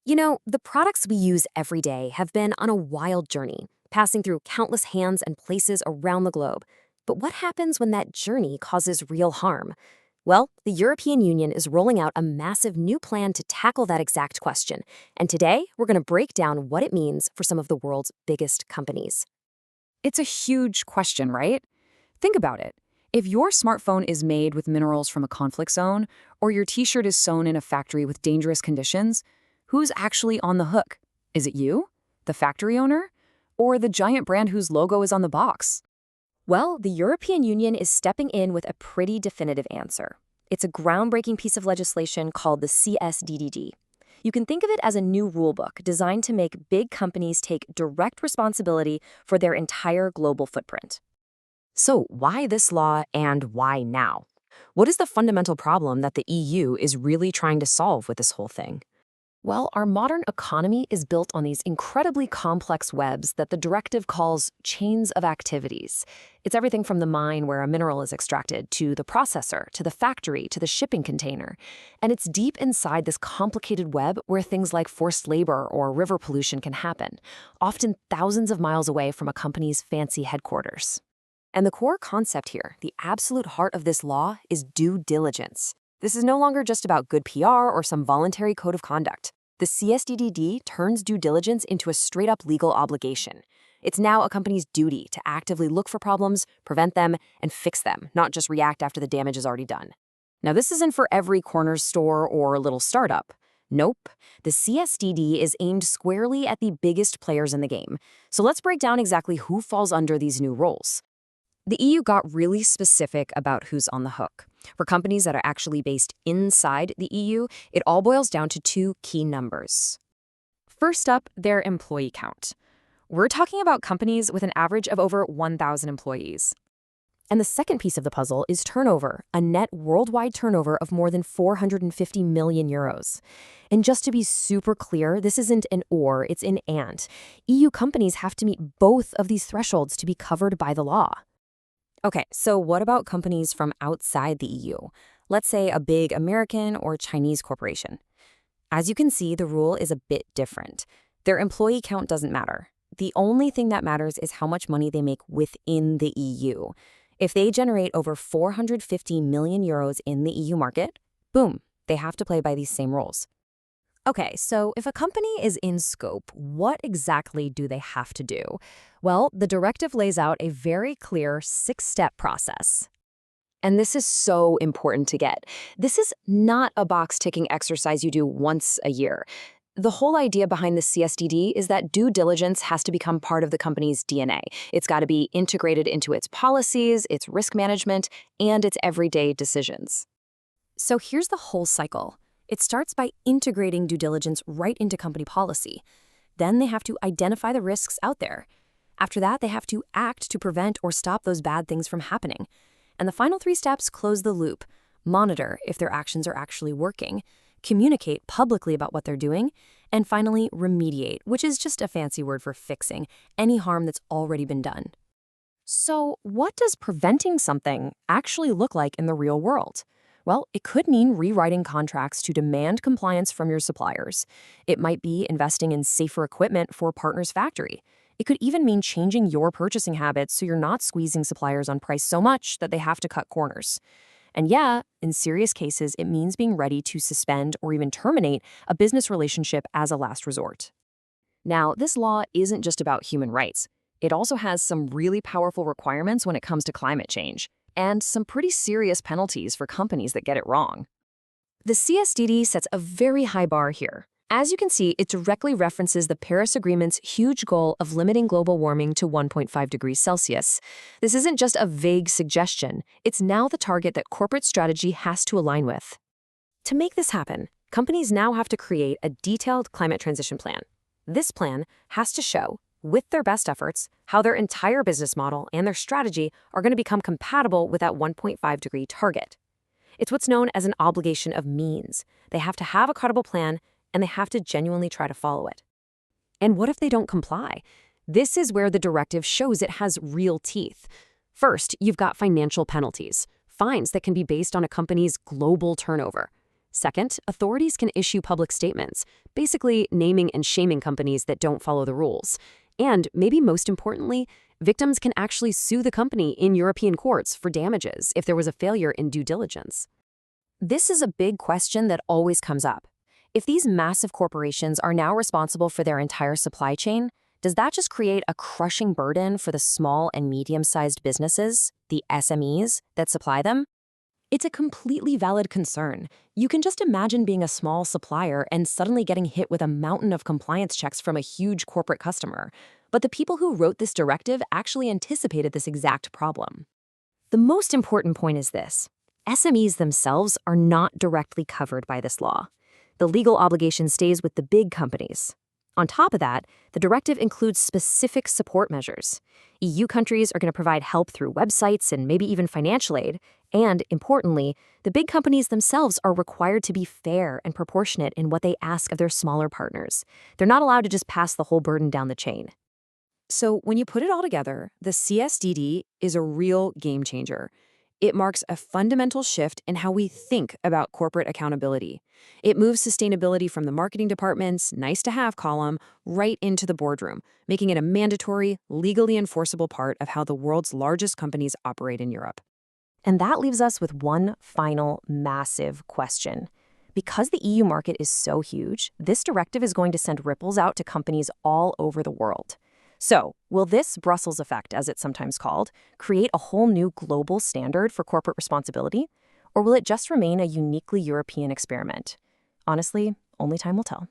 You know, the products we use every day have been on a wild journey, passing through countless hands and places around the globe. But what happens when that journey causes real harm? Well, the European Union is rolling out a massive new plan to tackle that exact question. And today, we're going to break down what it means for some of the world's biggest companies. It's a huge question, right? Think about it. If your smartphone is made with minerals from a conflict zone, or your t-shirt is sewn in a factory with dangerous conditions, who's actually on the hook? Is it you, the factory owner, or the giant brand whose logo is on the box? Well, the European Union is stepping in with a pretty definitive answer. It's a groundbreaking piece of legislation called the CSDDD. You can think of it as a new rulebook designed to make big companies take direct responsibility for their entire global footprint. So, why this law and why now? What is the fundamental problem that the EU is really trying to solve with this whole thing? Well, our modern economy is built on these incredibly complex webs that the directive calls chains of activities. It's everything from the mine where a mineral is extracted, to the processor, to the factory, to the shipping container. And it's deep inside this complicated web where things like forced labor or river pollution can happen, often thousands of miles away from a company's fancy headquarters. And the core concept here, the absolute heart of this law, is due diligence. This is no longer just about good PR or some voluntary code of conduct. The CSDDD turns due diligence into a straight-up legal obligation. It's now a company's duty to actively look for problems, prevent them, and fix them, not just react after the damage is already done. Now, this isn't for every corner store or little startup. Nope. The CSDD is aimed squarely at the biggest players in the game. So let's break down exactly who falls under these new rules. The EU got really specific about who's on the hook. For companies that are actually based inside the EU, it all boils down to two key numbers. First up, their employee count. We're talking about companies with an average of over 1,000 employees. And the second piece of the puzzle is turnover, a net worldwide turnover of more than 450 million euros. And just to be super clear, this isn't an or, it's an and. EU companies have to meet both of these thresholds to be covered by the law. Okay, so what about companies from outside the EU? Let's say a big American or Chinese corporation. As you can see, the rule is a bit different. Their employee count doesn't matter. The only thing that matters is how much money they make within the EU. If they generate over 450 million euros in the EU market, boom, they have to play by these same rules. Okay, so if a company is in scope, what exactly do they have to do? Well, the directive lays out a very clear 6-step process. And this is so important to get. This is not a box-ticking exercise you do once a year. The whole idea behind the CSDD is that due diligence has to become part of the company's DNA. It's got to be integrated into its policies, its risk management, and its everyday decisions. So here's the whole cycle. It starts by integrating due diligence right into company policy. Then they have to identify the risks out there. After that, they have to act to prevent or stop those bad things from happening. And the final 3 steps close the loop. Monitor if their actions are actually working, communicate publicly about what they're doing, and finally, remediate, which is just a fancy word for fixing any harm that's already been done. So, what does preventing something actually look like in the real world? Well, it could mean rewriting contracts to demand compliance from your suppliers. It might be investing in safer equipment for a partner's factory. It could even mean changing your purchasing habits so you're not squeezing suppliers on price so much that they have to cut corners. And yeah, in serious cases, it means being ready to suspend or even terminate a business relationship as a last resort. Now, this law isn't just about human rights. It also has some really powerful requirements when it comes to climate change, and some pretty serious penalties for companies that get it wrong. The CSDD sets a very high bar here. As you can see, it directly references the Paris Agreement's huge goal of limiting global warming to 1.5 degrees Celsius. This isn't just a vague suggestion, it's now the target that corporate strategy has to align with. To make this happen, companies now have to create a detailed climate transition plan. This plan has to show, with their best efforts, how their entire business model and their strategy are going to become compatible with that 1.5 degree target. It's what's known as an obligation of means. They have to have a credible plan, and they have to genuinely try to follow it. And what if they don't comply? This is where the directive shows it has real teeth. First, you've got financial penalties, fines that can be based on a company's global turnover. Second, authorities can issue public statements, basically naming and shaming companies that don't follow the rules. And maybe most importantly, victims can actually sue the company in European courts for damages if there was a failure in due diligence. This is a big question that always comes up. If these massive corporations are now responsible for their entire supply chain, does that just create a crushing burden for the small and medium-sized businesses, the SMEs, that supply them? It's a completely valid concern. You can just imagine being a small supplier and suddenly getting hit with a mountain of compliance checks from a huge corporate customer. But the people who wrote this directive actually anticipated this exact problem. The most important point is this: SMEs themselves are not directly covered by this law. The legal obligation stays with the big companies. On top of that, the directive includes specific support measures. EU countries are going to provide help through websites and maybe even financial aid. And, importantly, the big companies themselves are required to be fair and proportionate in what they ask of their smaller partners. They're not allowed to just pass the whole burden down the chain. So when you put it all together, the CSDD is a real game changer. It marks a fundamental shift in how we think about corporate accountability. It moves sustainability from the marketing department's nice-to-have column right into the boardroom, making it a mandatory, legally enforceable part of how the world's largest companies operate in Europe. And that leaves us with one final massive question. Because the EU market is so huge, this directive is going to send ripples out to companies all over the world. So, will this Brussels effect, as it's sometimes called, create a whole new global standard for corporate responsibility? Or will it just remain a uniquely European experiment? Honestly, only time will tell.